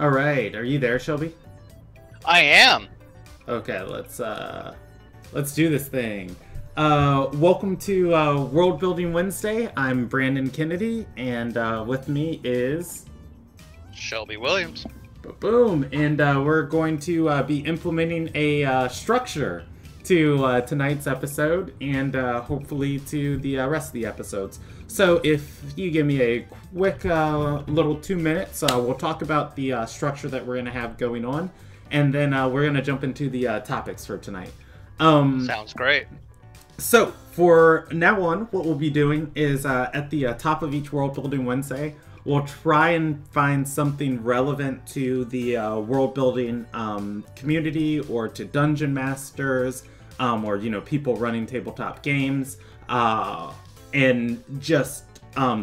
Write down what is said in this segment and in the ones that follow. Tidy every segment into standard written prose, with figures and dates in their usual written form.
All right, are you there, Shelby? I am. Okay, let's do this thing. Welcome to World Building Wednesday. I'm Brandon Kennedy, and with me is Shelby Williams. Boom, and we're going to be implementing a structure to tonight's episode, and hopefully to the rest of the episodes. So, if you give me a quick little 2 minutes, we'll talk about the structure that we're going to have going on, and then we're going to jump into the topics for tonight. Sounds great. So, for now on, what we'll be doing is at the top of each World Building Wednesday, we'll try and find something relevant to the world building community or to dungeon masters or, people running tabletop games and just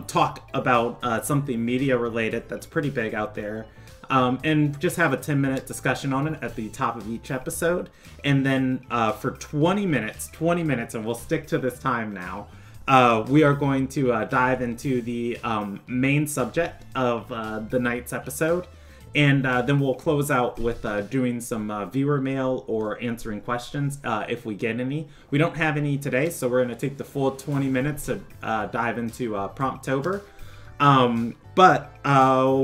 talk about something media related that's pretty big out there. And just have a 10-minute discussion on it at the top of each episode. And then for 20 minutes, and we'll stick to this time now, we are going to dive into the main subject of the night's episode. And then we'll close out with doing some viewer mail or answering questions if we get any. We don't have any today, so we're going to take the full 20 minutes to dive into Promptober. But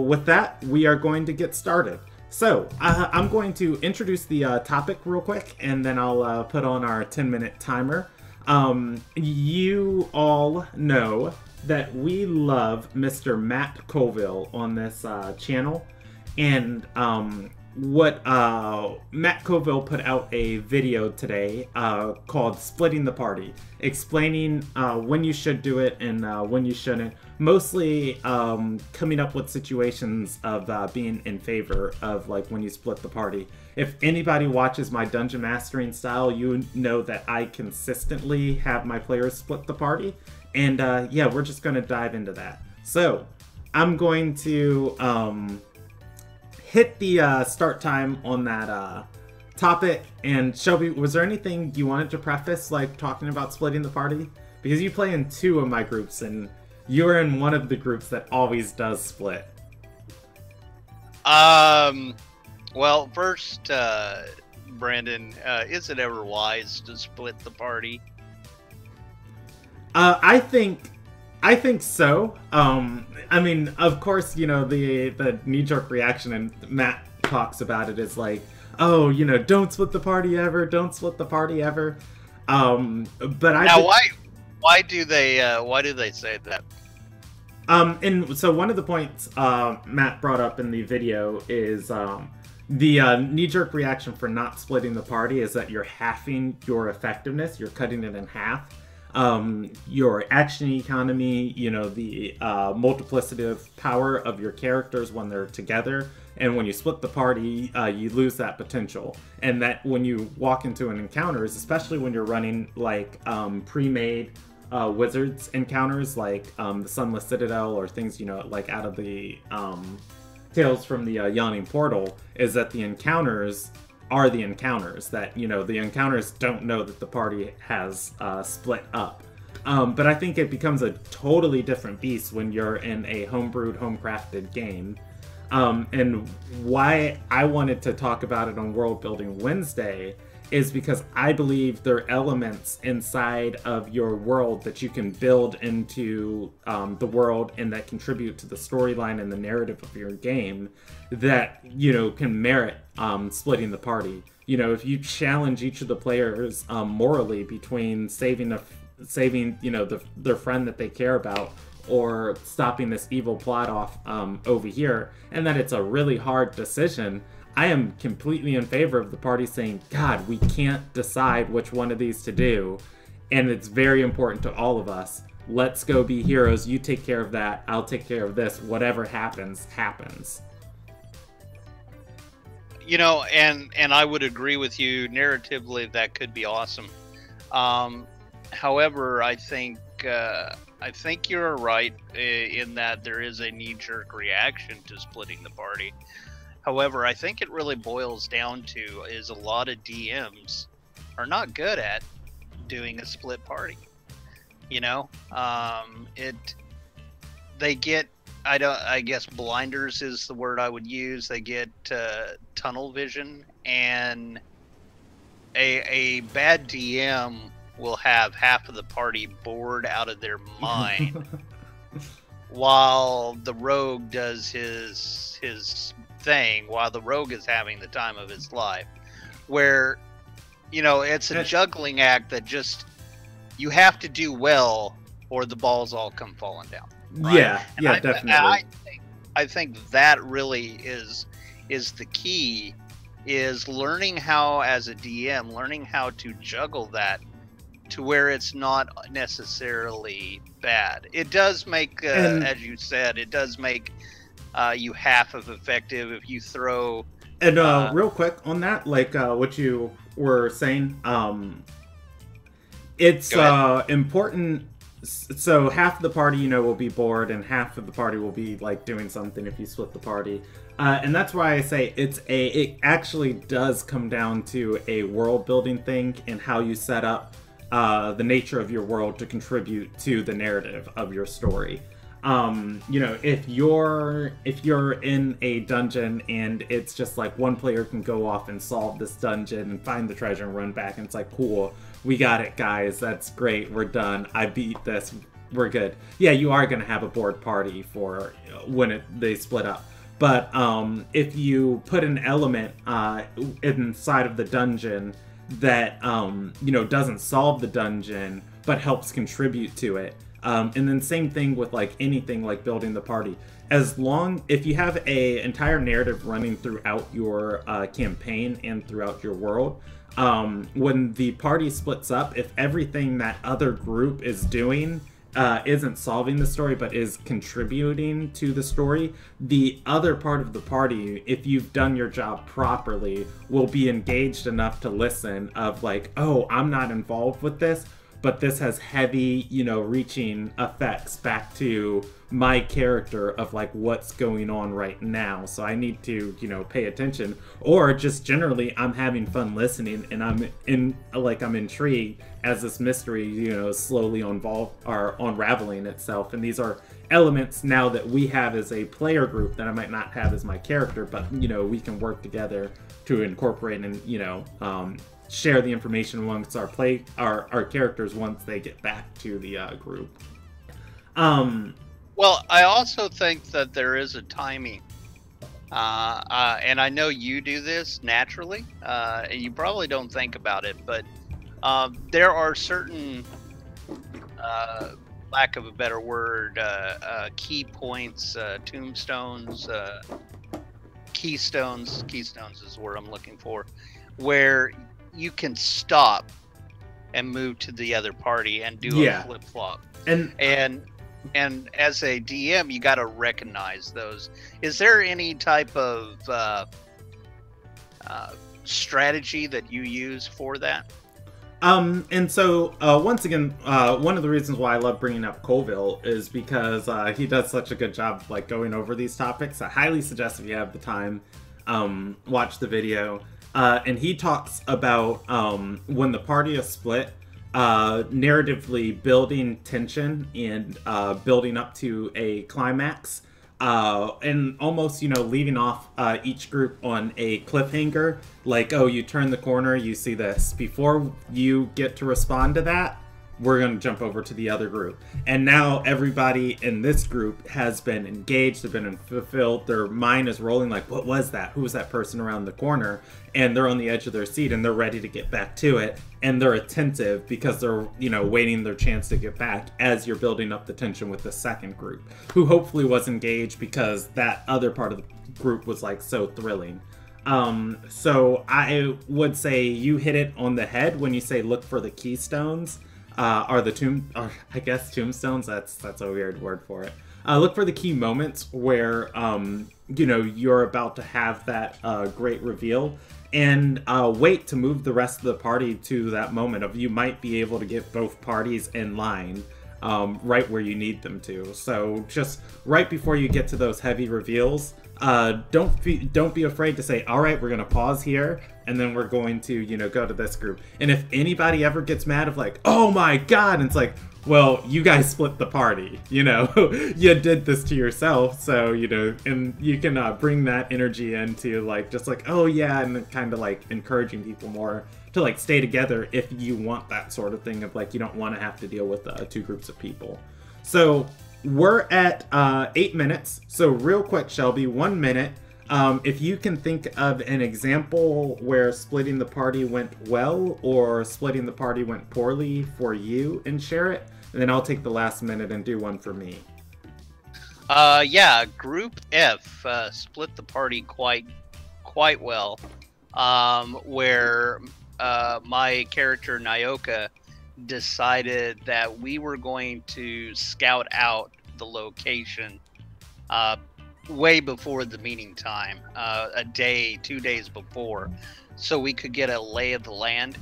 with that, we are going to get started. So, I'm going to introduce the topic real quick, and then I'll put on our 10-minute timer. You all know that we love Mr. Matt Colville on this channel, and what Matt Colville put out a video today called Splitting the Party, explaining when you should do it and when you shouldn't, mostly coming up with situations of being in favor of like when you split the party. If anybody watches my dungeon mastering style, you know that I consistently have my players split the party, and yeah, we're just going to dive into that. So I'm going to hit the start time on that topic. And Shelby, was there anything you wanted to preface, like talking about splitting the party? Because you play in two of my groups, and you're in one of the groups that always does split. Well, first, Brandon, is it ever wise to split the party? I think so. I mean, of course, the knee-jerk reaction, and Matt talks about it, is like, oh, don't split the party ever, don't split the party ever. But why do they say that? And so one of the points Matt brought up in the video is the knee-jerk reaction for not splitting the party is that you're halving your effectiveness, you're cutting it in half. Your action economy, the multiplicative power of your characters when they're together, and when you split the party, you lose that potential. And that when you walk into an encounters, especially when you're running like pre-made wizards encounters, like the Sunless Citadel or things, like out of the Tales from the Yawning Portal, is that the encounters are the encounters, that the encounters don't know that the party has split up, but I think it becomes a totally different beast when you're in a homebrewed, home-crafted game. And why I wanted to talk about it on World Building Wednesday is because I believe there are elements inside of your world that you can build into the world and that contribute to the storyline and the narrative of your game that, can merit splitting the party. If you challenge each of the players morally between saving their friend that they care about or stopping this evil plot off over here, and that it's a really hard decision, I am completely in favor of the party saying, God, we can't decide which one of these to do, and it's very important to all of us. Let's go be heroes. You take care of that. I'll take care of this. Whatever happens, happens. And I would agree with you. Narratively, that could be awesome. However, I think you're right in that there is a knee-jerk reaction to splitting the party. However, I think it really boils down to is a lot of DMs are not good at doing a split party. They get I guess blinders is the word I would use. They get tunnel vision, and a bad DM will have half of the party bored out of their mind while the rogue does his thing, while the rogue is having the time of his life, where it's a juggling act that just you have to do well or the balls all come falling down, right? Yeah, definitely. I think that really is the key, is learning how, as a DM, learning how to juggle that to where it's not necessarily bad. It does make, as you said, it does make you half of effective if you throw. And real quick on that, like what you were saying, it's important. So half the party, will be bored, and half of the party will be like doing something if you split the party. And that's why I say it actually does come down to a world building thing and how you set up the nature of your world to contribute to the narrative of your story. If you're in a dungeon and it's just like one player can go off and solve this dungeon and find the treasure and run back, and it's like, cool, we got it, guys, that's great, we're done, I beat this, we're good. Yeah, you are going to have a bored party for when they split up. But if you put an element inside of the dungeon that doesn't solve the dungeon but helps contribute to it, and then same thing with like anything like building the party. If you have a entire narrative running throughout your campaign and throughout your world, when the party splits up, if everything that other group is doing isn't solving the story but is contributing to the story, the other part of the party, if you've done your job properly, will be engaged enough to listen of like, oh, I'm not involved with this, but this has heavy, reaching effects back to my character of like what's going on right now. So I need to, pay attention. Or just generally, I'm having fun listening, and I'm intrigued as this mystery, slowly unraveling itself. And these are elements now that we have as a player group that I might not have as my character, but we can work together to incorporate and share the information amongst our characters once they get back to the group. Well, I also think that there is a timing, and I know you do this naturally, and you probably don't think about it, but there are certain, lack of a better word, key points, tombstones, keystones is the word I'm looking for, where you can stop and move to the other party and do a flip-flop. And as a DM, you got to recognize those. Is there any type of strategy that you use for that? And so, once again, one of the reasons why I love bringing up Colville is because he does such a good job of like going over these topics. I highly suggest, if you have the time, watch the video. And he talks about when the party is split, narratively building tension and building up to a climax, and almost, leaving off each group on a cliffhanger. Like, oh, you turn the corner, you see this. Before you get to respond to that, we're going to jump over to the other group. And now everybody in this group has been engaged, they've been fulfilled, their mind is rolling like, what was that? Who was that person around the corner? And they're on the edge of their seat and they're ready to get back to it. And they're attentive because they're, waiting their chance to get back as you're building up the tension with the second group, who hopefully was engaged because that other part of the group was like so thrilling. So I would say you hit it on the head when you say look for the keystones. Tombstones, that's a weird word for it. Look for the key moments where, you're about to have that great reveal, and wait to move the rest of the party to that moment of you might be able to get both parties in line right where you need them to. So just right before you get to those heavy reveals, don't be afraid to say, all right, we're going to pause here, and then we're going to, go to this group. And if anybody ever gets mad of like, oh my God, and it's like, well, you guys split the party, you know, you did this to yourself, so, you know, and you can bring that energy into, like, just like, oh yeah, and kind of, like, encouraging people more to, like, stay together if you want that sort of thing of, like, you don't want to have to deal with two groups of people. So, we're at 8 minutes, so real quick, Shelby, 1 minute. If you can think of an example where splitting the party went well or splitting the party went poorly for you and share it, and then I'll take the last minute and do one for me. Yeah, Group F split the party quite well, where my character Nyoka decided that we were going to scout out the location way before the meeting time, a day, 2 days before, so we could get a lay of the land.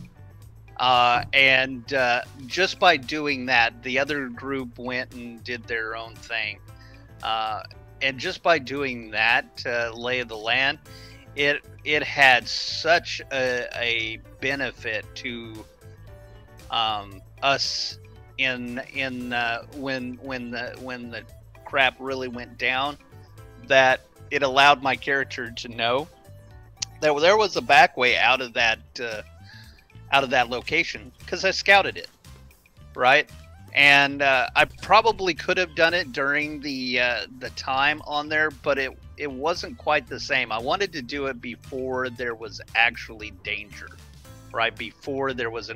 And just by doing that, the other group went and did their own thing. And just by doing that lay of the land, it had such a benefit to us in when the crap really went down, that it allowed my character to know that there was a back way out of that location, because I scouted it, right? And I probably could have done it during the time on there, but it wasn't quite the same. I wanted to do it before there was actually danger, right? Before there was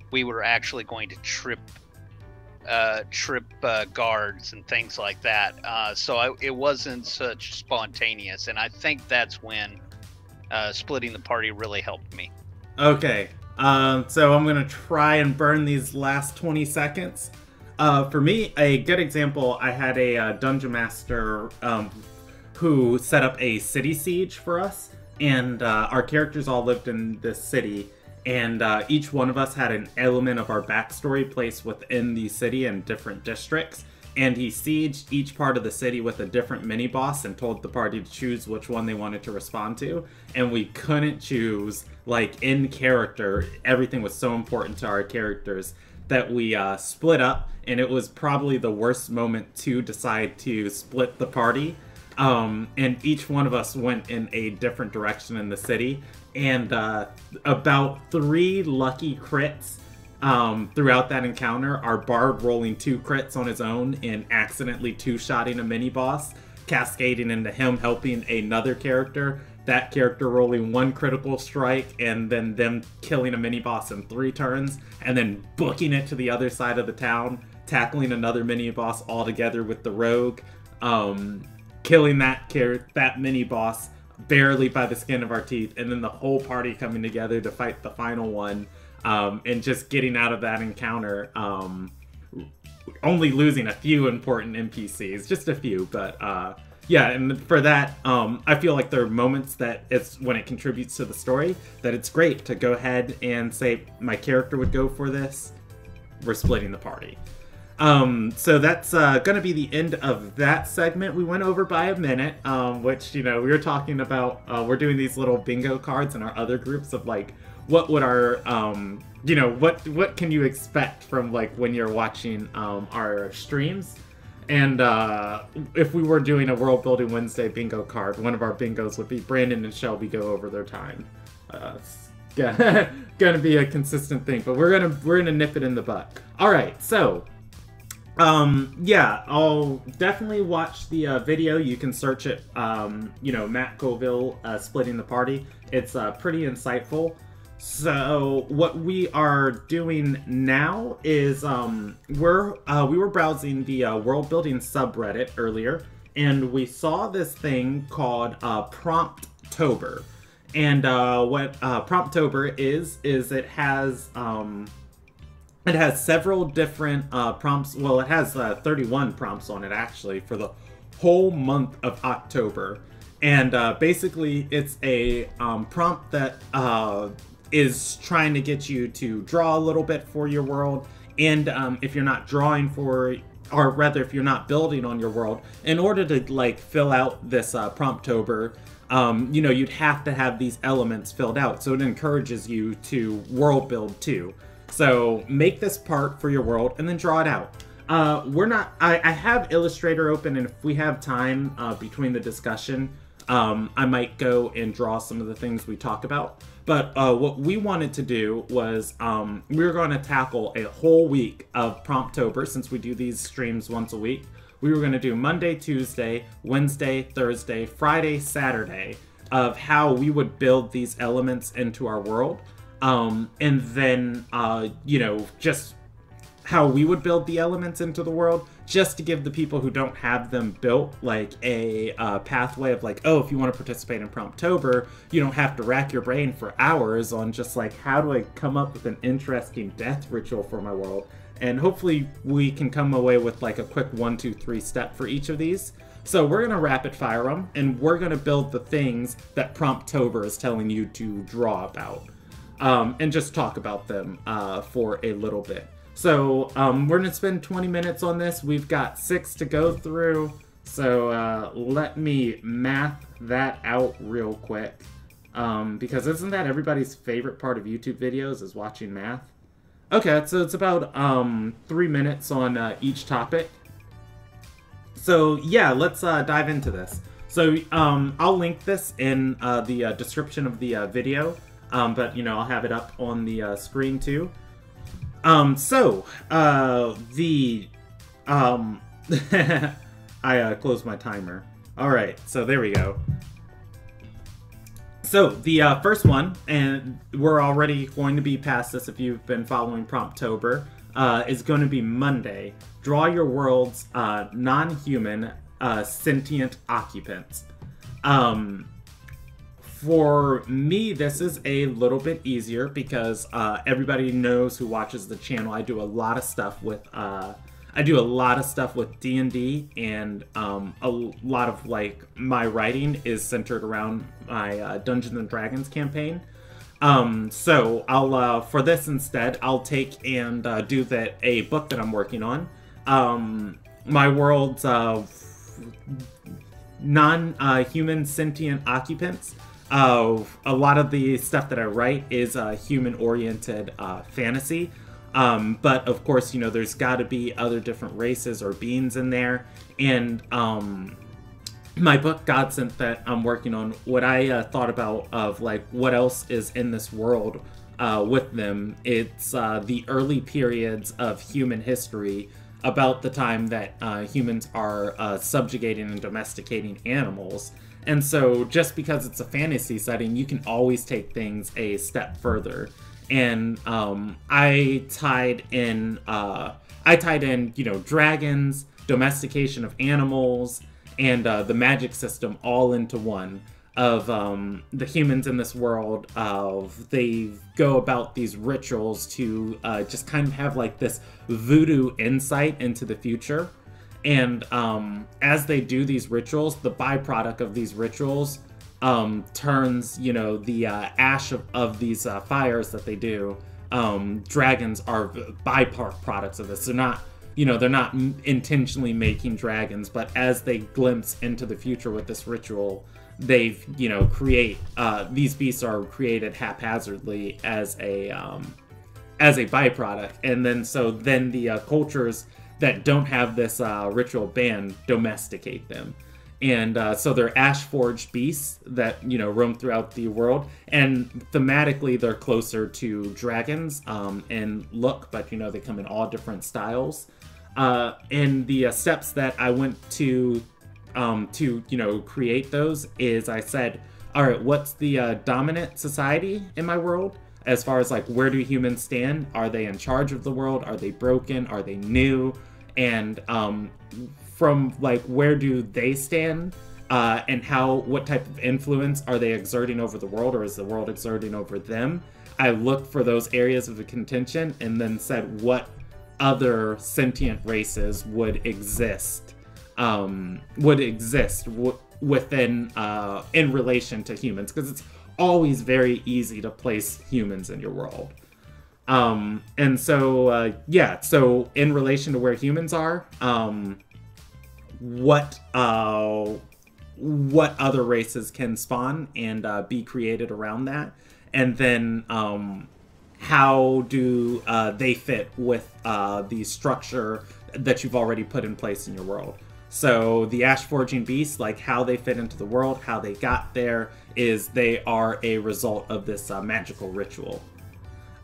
we were actually going to trip guards and things like that. So it wasn't such spontaneous, and I think that's when splitting the party really helped me. Okay, so I'm gonna try and burn these last 20 seconds. For me, a good example, I had a dungeon master who set up a city siege for us, and our characters all lived in this city. And each one of us had an element of our backstory placed within the city in different districts. And he sieged each part of the city with a different mini-boss and told the party to choose which one they wanted to respond to. And we couldn't choose, like, in character. Everything was so important to our characters that we split up. And it was probably the worst moment to decide to split the party. And each one of us went in a different direction in the city. And about 3 lucky crits throughout that encounter. Our bard rolling 2 crits on his own and accidentally 2-shotting a mini-boss, cascading into him helping another character. That character rolling 1 critical strike, and then them killing a mini-boss in 3 turns, and then booking it to the other side of the town, tackling another mini-boss all together with the rogue, killing that mini-boss barely by the skin of our teeth, and then the whole party coming together to fight the final one, and just getting out of that encounter, only losing a few important NPCs, just a few, but yeah, and for that, I feel like there are moments that it's when it contributes to the story that it's great to go ahead and say, my character would go for this, we're splitting the party. So that's gonna be the end of that segment. We went over by a minute, which, you know, we were talking about, we're doing these little bingo cards in our other groups of, like, what would our, you know, what can you expect from, like, when you're watching our streams? And if we were doing a World Building Wednesday bingo card, one of our bingos would be Brandon and Shelby go over their time. It's gonna be a consistent thing, but we're gonna nip it in the butt. All right, so. Yeah, I'll definitely watch the video. You can search it, you know, Matt Colville, Splitting the Party. It's pretty insightful. So what we are doing now is we were browsing the world building subreddit earlier, and we saw this thing called Promptober. And what Promptober is it has several different prompts. Well, it has 31 prompts on it, actually, for the whole month of October. And basically, it's a prompt that is trying to get you to draw a little bit for your world. And if you're not drawing for, or rather, if you're not building on your world, in order to, like, fill out this Promptober, you know, you'd have to have these elements filled out. So it encourages you to world build too. So make this part for your world and then draw it out. I have Illustrator open, and if we have time between the discussion, I might go and draw some of the things we talk about. But what we wanted to do was we were going to tackle a whole week of Promptober, since we do these streams once a week. We were going to do Monday, Tuesday, Wednesday, Thursday, Friday, Saturday of how we would build these elements into our world. And then, you know, just how we would build the elements into the world, just to give the people who don't have them built like a pathway of like, oh, if you want to participate in Promptober, you don't have to rack your brain for hours on just like, how do I come up with an interesting death ritual for my world? And hopefully we can come away with like a quick 1, 2, 3 step for each of these. So we're going to rapid fire them, and we're going to build the things that Promptober is telling you to draw about, and just talk about them for a little bit. So we're going to spend 20 minutes on this. We've got 6 to go through. So let me math that out real quick. Because isn't that everybody's favorite part of YouTube videos, is watching math? Okay, so it's about 3 minutes on each topic. So yeah, let's dive into this. So I'll link this in the description of the video. But, you know, I'll have it up on the screen too. I closed my timer. Alright, so there we go. So, the first one, and we're already going to be past this if you've been following Promptober, is going to be Monday. Draw your world's non-human sentient occupants. For me, this is a little bit easier because everybody knows who watches the channel. I do a lot of stuff with D&D, and a lot of like my writing is centered around my Dungeons and Dragons campaign. So I'll for this instead, I'll take and do a book that I'm working on. My world's non-human sentient occupants. A lot of the stuff that I write is human-oriented fantasy, but of course, you know, there's got to be other different races or beings in there. And my book Godsent that I'm working on, what I thought about of like what else is in this world with them, it's the early periods of human history, about the time that humans are subjugating and domesticating animals. And so just because it's a fantasy setting, you can always take things a step further. And I tied in, you know, dragons, domestication of animals, and the magic system all into one. Of the humans in this world, they go about these rituals to just kind of have like this voodoo insight into the future. And as they do these rituals, the byproduct of these rituals turns, you know, the ash of these fires that they do. Dragons are byproducts of this. They're not, you know, they're not intentionally making dragons, but as they glimpse into the future with this ritual, they've, you know, these beasts are created haphazardly as a byproduct. And then then the cultures that don't have this ritual band domesticate them. And so they're ash-forged beasts that, you know, roam throughout the world. And thematically, they're closer to dragons in look, but, you know, they come in all different styles. And the steps that I went to, you know, create those is I said, all right, what's the dominant society in my world? As far as like, where do humans stand? Are they in charge of the world? Are they broken? Are they new? And from like, where do they stand? And what type of influence are they exerting over the world, or is the world exerting over them? I looked for those areas of contention and then said what other sentient races would exist within in relation to humans, because it's always very easy to place humans in your world. And so, yeah, so in relation to where humans are, what other races can spawn and be created around that. And then how do they fit with the structure that you've already put in place in your world. So the ash forging beasts, like how they fit into the world, how they got there, is they are a result of this magical ritual.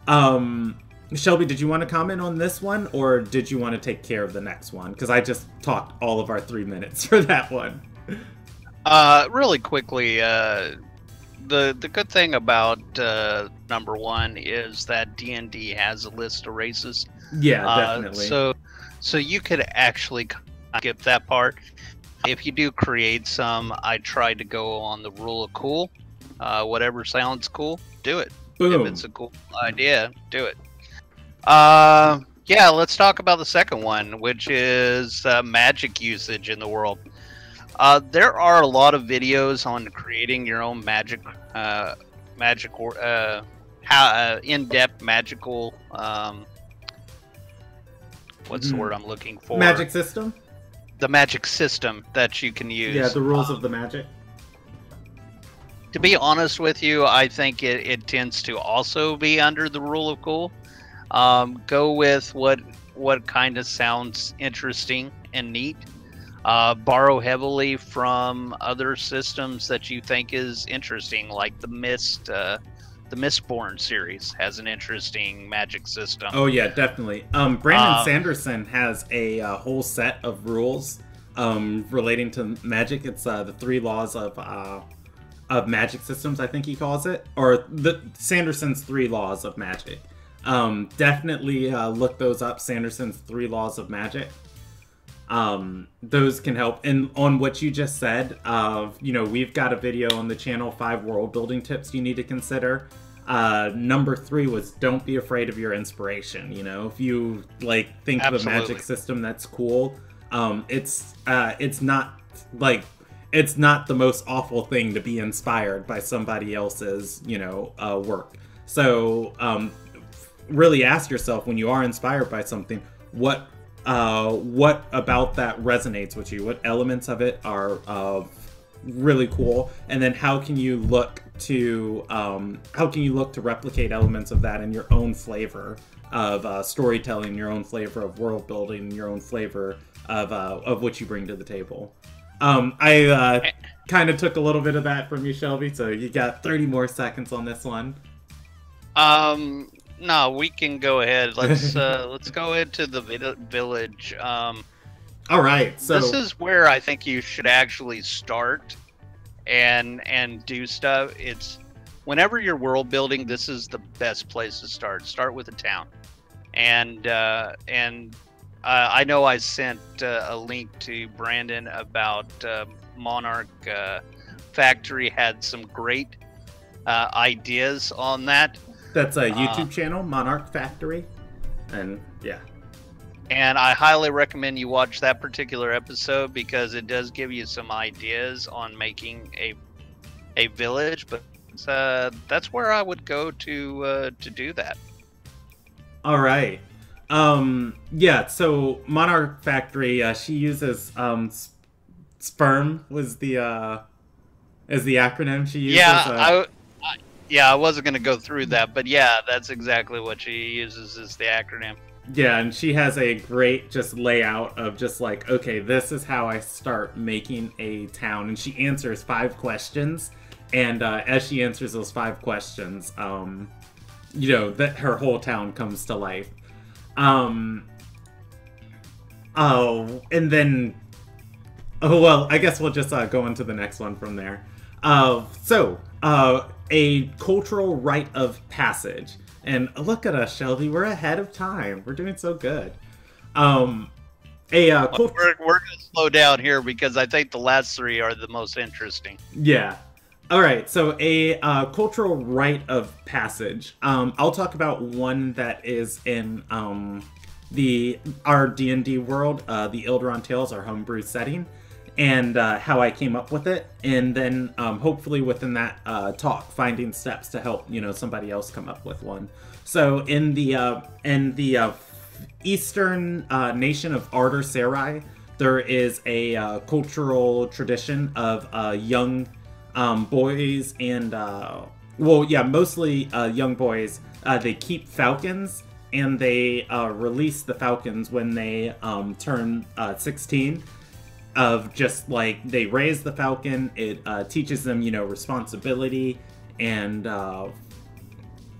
Shelby, did you want to comment on this one, or did you want to take care of the next one? Because I just talked all of our 3 minutes for that one. Really quickly, the good thing about number 1 is that D&D has a list of races. Yeah, definitely. So you could actually skip that part. If you do create some, I try to go on the rule of cool. Whatever sounds cool, do it. Boom. If it's a cool idea, do it. Yeah, let's talk about the second one, which is magic usage in the world. There are a lot of videos on creating your own in-depth magical. What's the word I'm looking for? Magic system. The magic system that you can use. Yeah, the rules of the magic. To be honest with you, I think it tends to also be under the rule of cool. Go with what kind of sounds interesting and neat. Borrow heavily from other systems that you think is interesting, like the Mistborn series has an interesting magic system. Oh yeah, definitely. Brandon Sanderson has a whole set of rules relating to magic. It's the 3 laws of magic systems, I think he calls it, or the Sanderson's 3 laws of magic. Definitely look those up. Sanderson's 3 laws of magic. Those can help. And on what you just said, we've got a video on the channel, 5 world building tips you need to consider. Number 3 was don't be afraid of your inspiration. If you think of a magic system that's cool, it's not the most awful thing to be inspired by somebody else's work. So really ask yourself, when you are inspired by something, what about that resonates with you? What elements of it are really cool? And then how can you look to replicate elements of that in your own flavor of storytelling, your own flavor of world building, your own flavor of what you bring to the table? I kind of took a little bit of that from you, Shelby, so you got 30 more seconds on this one. No, we can go ahead. Let's go into the village. All right, so this is where I think you should actually start and do stuff. It's whenever you're world building, this is the best place to start. Start with a town, and I know I sent a link to Brandon about Monarch Factory had some great ideas on that. That's a YouTube channel, Monarch Factory, and yeah. And I highly recommend you watch that particular episode because it does give you some ideas on making a village. But that's where I would go to do that. All right. Yeah. So Monarch Factory, she uses sperm was the acronym she uses. Yeah. I wasn't going to go through that, but yeah, that's exactly what she uses is the acronym. Yeah, and she has a great just layout of just like, okay, this is how I start making a town. And she answers 5 questions. And as she answers those 5 questions, that her whole town comes to life. And then, I guess we'll just go into the next one from there. A cultural rite of passage. And look at us, Shelby. We're ahead of time. We're doing so good. We're going to slow down here because I think the last 3 are the most interesting. Yeah. All right. So a cultural rite of passage. I'll talk about one that is in our D&D world, the Ilderon Tales, our homebrew setting, and how I came up with it, and then hopefully within that talk, finding steps to help somebody else come up with one. So in the eastern nation of Ardor Sarai, there is a cultural tradition of young boys and mostly young boys they keep falcons, and they release the falcons when they turn 16. Of just like, they raise the falcon, it teaches them, you know, responsibility and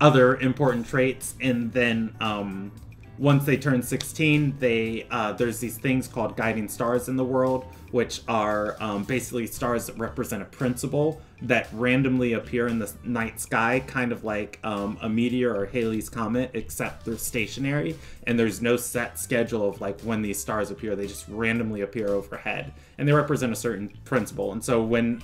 other important traits, and then once they turn 16, they there's these things called guiding stars in the world, which are basically stars that represent a principle that randomly appear in the night sky, kind of like a meteor or Halley's Comet, except they're stationary, and there's no set schedule of like when these stars appear. They just randomly appear overhead, and they represent a certain principle. And so when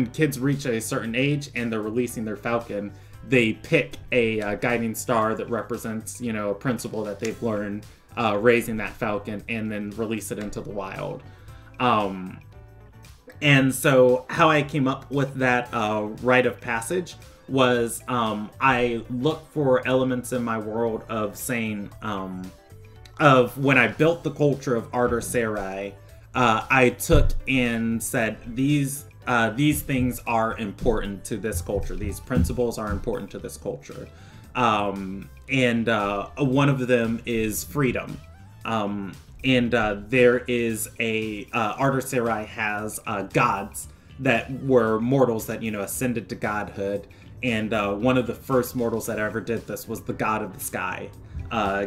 kids reach a certain age and they're releasing their falcon, they pick a guiding star that represents, you know, a principle that they've learned raising that falcon, and then release it into the wild. And so how I came up with that rite of passage was I looked for elements in my world of saying, of when I built the culture of Arter Sarai, I took and said, these things are important to this culture. These principles are important to this culture. And one of them is freedom. There is Arter Sarai has gods that were mortals that, you know, ascended to godhood. And one of the first mortals that ever did this was the god of the sky,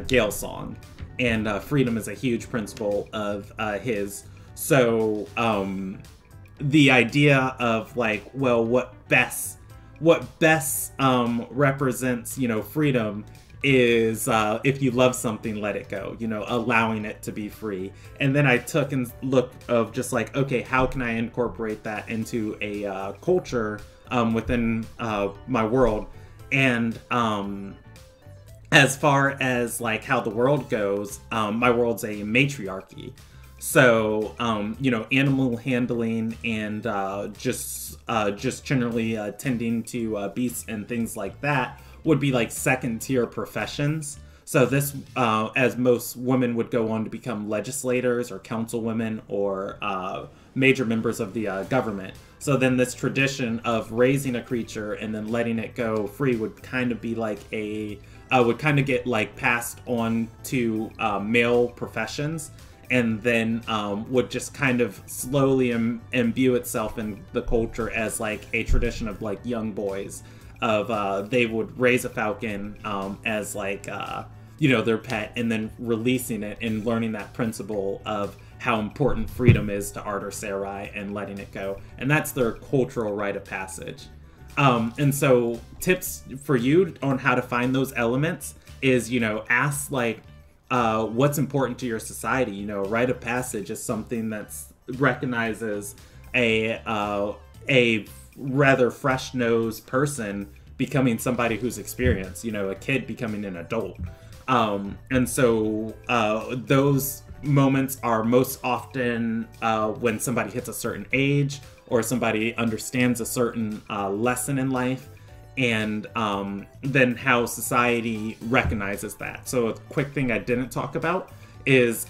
Gale Song. And freedom is a huge principle of his. So the idea of like, well, what best represents, you know, freedom is if you love something, let it go, you know, allowing it to be free. And then I took and looked of just like, okay, how can I incorporate that into a culture within my world? And as far as like how the world goes, my world's a matriarchy. So, you know, animal handling and just generally tending to beasts and things like that would be like second tier professions. So this, as most women would go on to become legislators or councilwomen or major members of the government. So then this tradition of raising a creature and then letting it go free would kind of be like would kind of get like passed on to male professions, and then would just kind of slowly imbue itself in the culture as like a tradition of like young boys of they would raise a falcon as like you know, their pet, and then releasing it and learning that principle of how important freedom is to Arter Sarai and letting it go. And that's their cultural rite of passage. And so tips for you on how to find those elements is, you know, ask like what's important to your society. You know, rite of passage is something that's recognizes a rather fresh-nosed person becoming somebody who's experienced, you know, a kid becoming an adult. And so those moments are most often when somebody hits a certain age or somebody understands a certain lesson in life, and then how society recognizes that. So a quick thing I didn't talk about is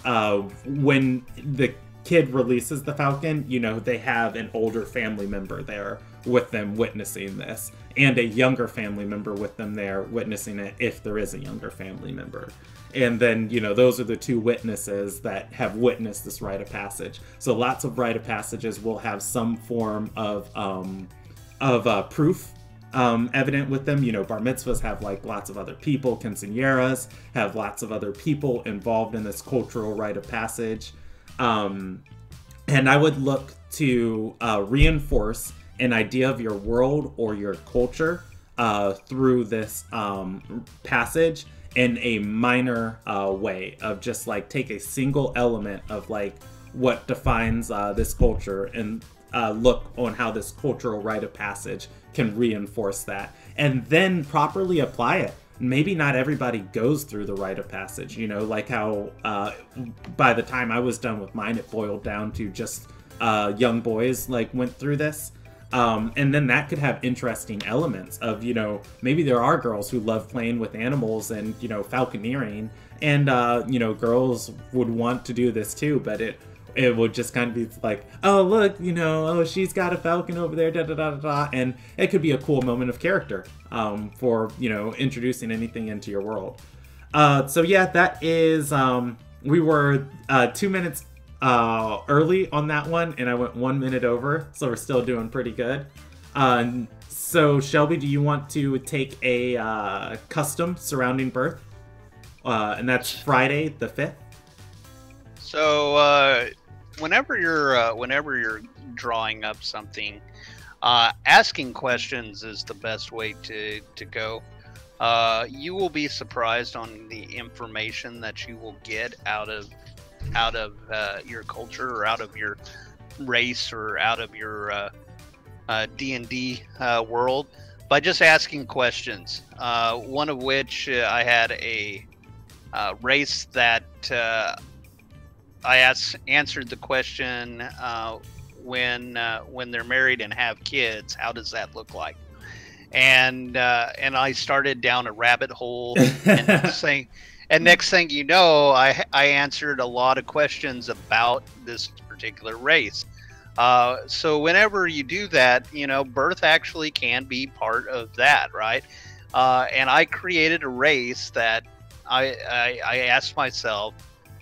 when the kid releases the falcon, you know, they have an older family member there with them witnessing this, and a younger family member with them there witnessing it if there is a younger family member. And then, you know, those are the two witnesses that have witnessed this rite of passage. So lots of rite of passages will have some form of proof evident with them. You know, bar mitzvahs have like lots of other people, quinceañeras have lots of other people involved in this cultural rite of passage. And I would look to reinforce an idea of your world or your culture through this passage in a minor way of just like take a single element of like what defines this culture and look on how this cultural rite of passage can reinforce that, and then properly apply it. Maybe not everybody goes through the rite of passage, you know, like how by the time I was done with mine, it boiled down to just young boys like went through this. And then that could have interesting elements of, you know, maybe there are girls who love playing with animals and, you know, falconeering, and, you know, girls would want to do this too, but it it would just kind of be like, oh look, you know, oh she's got a falcon over there, da da da da da, and it could be a cool moment of character for, you know, introducing anything into your world. So yeah, that is we were 2 minutes early on that one, and I went 1 minute over, so we're still doing pretty good. So Shelby, do you want to take a custom surrounding birth? And that's Friday the 5th. So whenever you're drawing up something, asking questions is the best way to go. You will be surprised on the information that you will get out of your culture, or out of your race, or out of your D&D world, by just asking questions. One of which I had a race that I answered the question, when they're married and have kids, how does that look like? And I started down a rabbit hole, and next thing you know, I answered a lot of questions about this particular race. So whenever you do that, you know, birth actually can be part of that, right? And I created a race that I asked myself,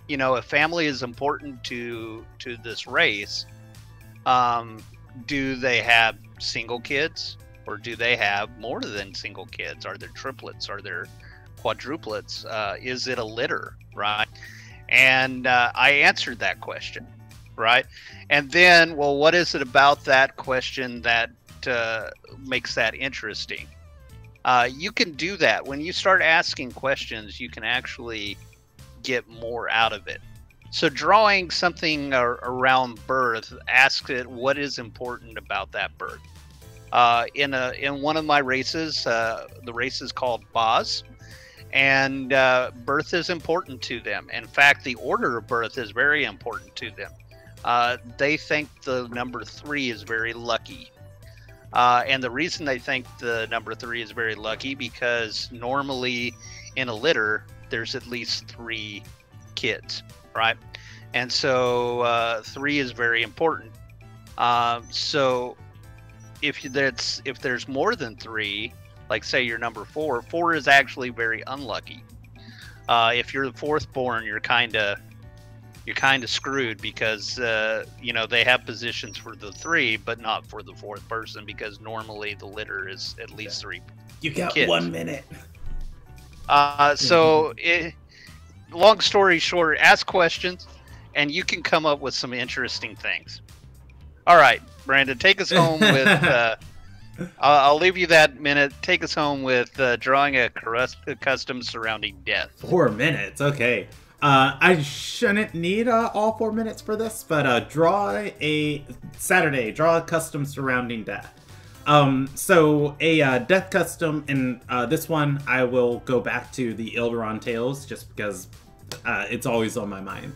you know, if family is important to this race, do they have single kids, or do they have more than single kids? Are there triplets? Are there quadruplets? Is it a litter, right? And I answered that question, right? And then, well, what is it about that question that makes that interesting? You can do that. When you start asking questions, you can actually get more out of it. So drawing something around birth, ask it what is important about that birth. In one of my races, the race is called Boz, and birth is important to them. In fact, the order of birth is very important to them. They think the number 3 is very lucky. And the reason they think the number 3 is very lucky, because normally in a litter, there's at least 3 kids, right? And so 3 is very important. So if there's more than 3, like say you're number 4, 4 is actually very unlucky. If you're the 4th born, you're kind of screwed, because you know, they have positions for the 3 but not for the 4th person, because normally the litter is at least 3 you got kids. 1 minute. So long story short, ask questions and you can come up with some interesting things. All right, Brandon, take us home with I'll leave you that minute. Take us home with drawing a custom surrounding death. 4 minutes, okay. I shouldn't need all 4 minutes for this, but draw a custom surrounding death. So a death custom, and this one I will go back to the Ilderon Tales, just because it's always on my mind.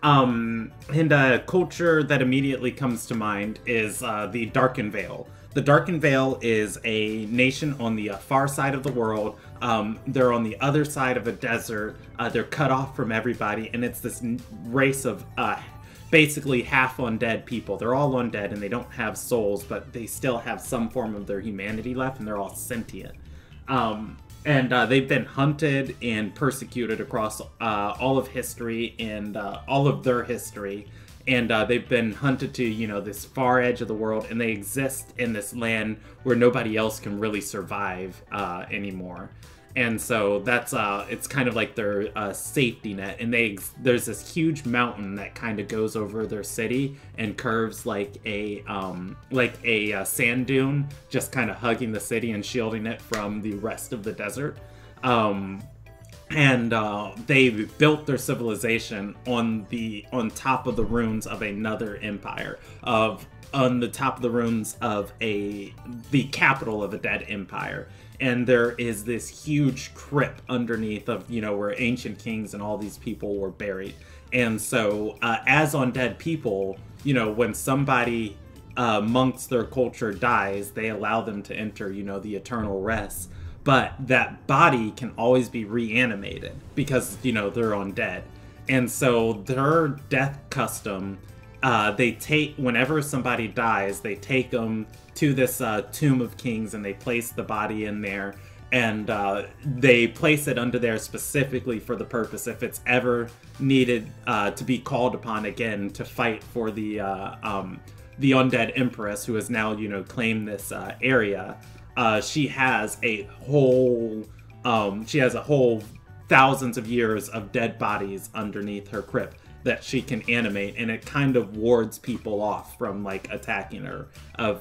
And a culture that immediately comes to mind is the Darken Vale. The Darken Vale is a nation on the far side of the world. They're on the other side of a desert. They're cut off from everybody, and it's this race of basically half undead people. They're all undead, and they don't have souls, but they still have some form of their humanity left, and they're all sentient. And they've been hunted and persecuted across all of history and all of their history. And they've been hunted to, you know, this far edge of the world, and they exist in this land where nobody else can really survive anymore. And so that's it's kind of like their safety net. And there's this huge mountain that kind of goes over their city and curves like a sand dune, just kind of hugging the city and shielding it from the rest of the desert. And they built their civilization on top of the ruins of another empire, on the top of the ruins of the capital of a dead empire. And there is this huge crypt underneath of, you know, where ancient kings and all these people were buried. And so as undead people, you know, when somebody amongst their culture dies, they allow them to enter, you know, the eternal rest. But that body can always be reanimated because, you know, they're undead. And so their death custom they take, whenever somebody dies, they take them to this tomb of kings, and they place the body in there, and they place it under there specifically for the purpose, if it's ever needed to be called upon again to fight for the undead empress, who has now, you know, claimed this area. She has a whole thousands of years of dead bodies underneath her crypt that she can animate, and it kind of wards people off from like attacking her.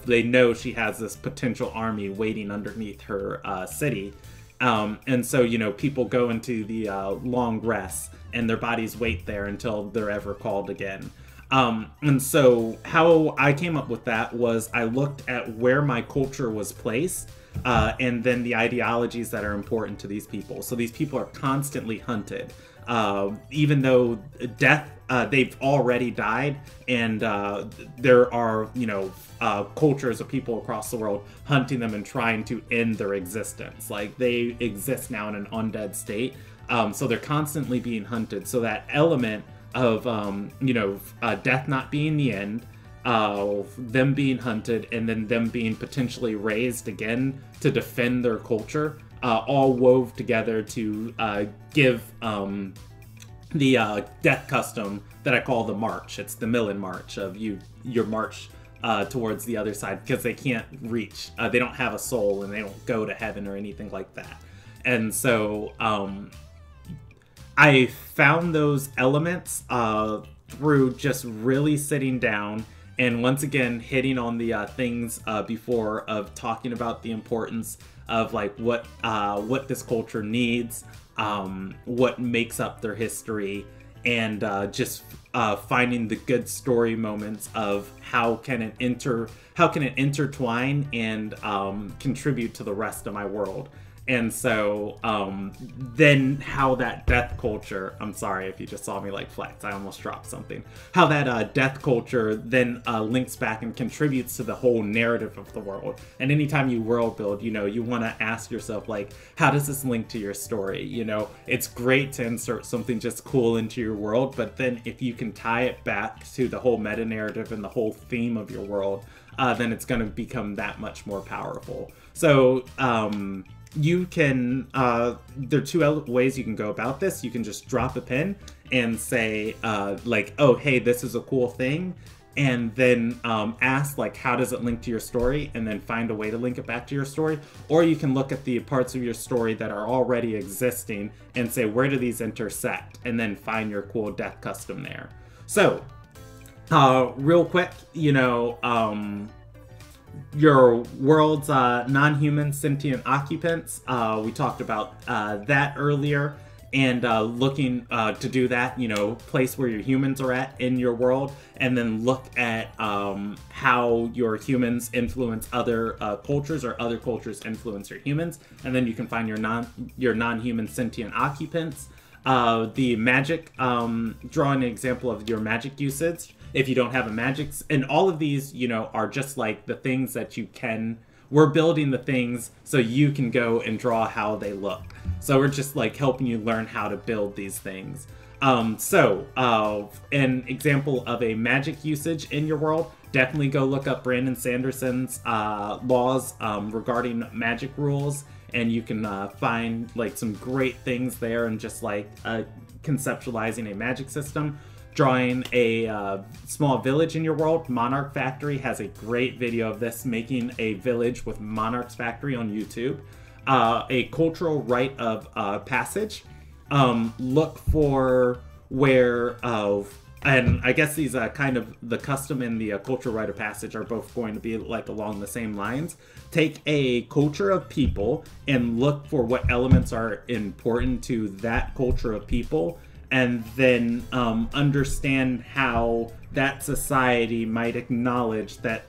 They know she has this potential army waiting underneath her city, and so, you know, people go into the long rests, and their bodies wait there until they're ever called again. And so how I came up with that was I looked at where my culture was placed, and then the ideologies that are important to these people. So these people are constantly hunted. Even though death, they've already died, and there are, you know, cultures of people across the world hunting them and trying to end their existence. Like, they exist now in an undead state, so they're constantly being hunted. So that element of, you know, death not being the end, them being hunted, and then them being potentially raised again to defend their culture, all wove together to give the death custom that I call the march. It's the Millen March of your march towards the other side, because they can't reach. They don't have a soul, and they don't go to heaven or anything like that. And so I found those elements through just really sitting down and once again hitting on the things before, of talking about the importance of like what this culture needs, what makes up their history, and just finding the good story moments of how can it intertwine and contribute to the rest of my world. And so then how that death culture, I'm sorry if you just saw me like flex, I almost dropped something. How that death culture then links back and contributes to the whole narrative of the world. And anytime you world build, you know, you want to ask yourself, like, how does this link to your story? You know, it's great to insert something just cool into your world, but then if you can tie it back to the whole meta narrative and the whole theme of your world, then it's going to become that much more powerful. So, you can, there are two ways you can go about this. You can just drop a pin and say, like, oh, hey, this is a cool thing. And then ask, like, how does it link to your story? And then find a way to link it back to your story. Or you can look at the parts of your story that are already existing and say, where do these intersect? And then find your cool death custom there. So, real quick, you know, your world's non-human sentient occupants. We talked about that earlier, and looking to do that, you know, place where your humans are at in your world, and then look at how your humans influence other cultures, or other cultures influence your humans, and then you can find your non-human sentient occupants. The magic, drawing an example of your magic usage. If you don't have a magic, and all of these, you know, are just like the things that you can, we're building the things so you can go and draw how they look. So we're just like helping you learn how to build these things. An example of a magic usage in your world, definitely go look up Brandon Sanderson's laws regarding magic rules, and you can find like some great things there, and just like conceptualizing a magic system. Drawing a small village in your world. Monarch Factory has a great video of this, making a village with Monarch's Factory on YouTube. A cultural rite of passage. Look for where, and I guess these kind of, the custom and the cultural rite of passage are both going to be like along the same lines. Take a culture of people and look for what elements are important to that culture of people, and then understand how that society might acknowledge that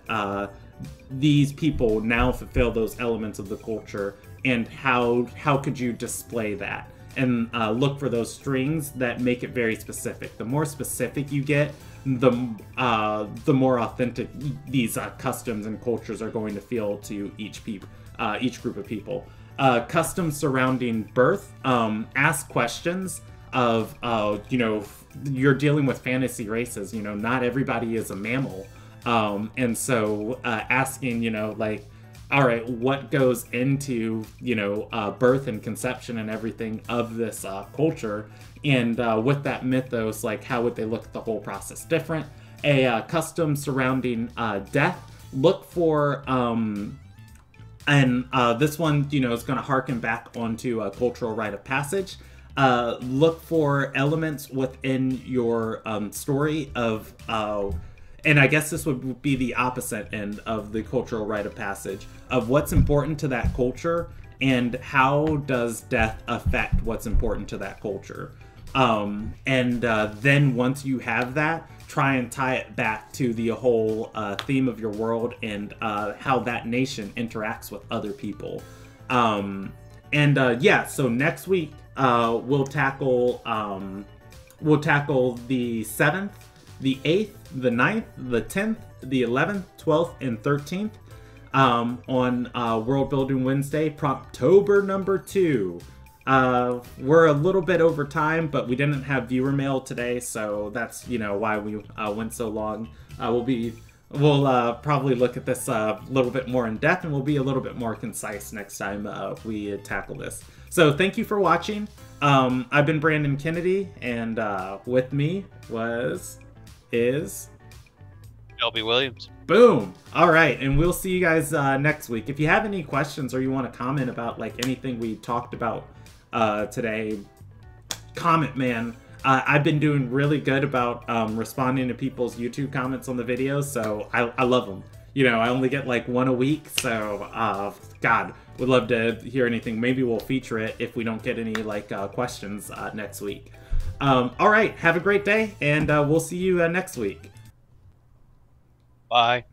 these people now fulfill those elements of the culture, and how could you display that, and look for those strings that make it very specific. The more specific you get, the more authentic these customs and cultures are going to feel to each group of people. Customs surrounding birth. Ask questions. of you know, you're dealing with fantasy races. You know, not everybody is a mammal, and so asking, you know, like, all right, what goes into, you know, birth and conception and everything of this culture, and with that mythos, like, how would they look at the whole process different? A custom surrounding death. Look for and this one, you know, is going to harken back onto a cultural rite of passage. Look for elements within your story of, and I guess this would be the opposite end of the cultural rite of passage, of what's important to that culture and how does death affect what's important to that culture. And then once you have that, try and tie it back to the whole theme of your world and how that nation interacts with other people. Yeah, so next week we'll tackle the 7th, the 8th, the 9th, the 10th, the 11th, 12th, and 13th on World Building Wednesday, Promptober number 2. We're a little bit over time, but we didn't have viewer mail today, so that's, you know, why we went so long. We'll probably look at this a little bit more in depth, and we'll be a little bit more concise next time we tackle this. So thank you for watching. I've been Brandon Kennedy, and with me is Shelby Williams. Boom. All right, and we'll see you guys next week. If you have any questions or you want to comment about like anything we talked about today, comment, man. I've been doing really good about responding to people's YouTube comments on the videos, so I love them. You know, I only get like one a week, so God, would love to hear anything. Maybe we'll feature it if we don't get any like questions next week. All right, have a great day, and we'll see you next week. Bye.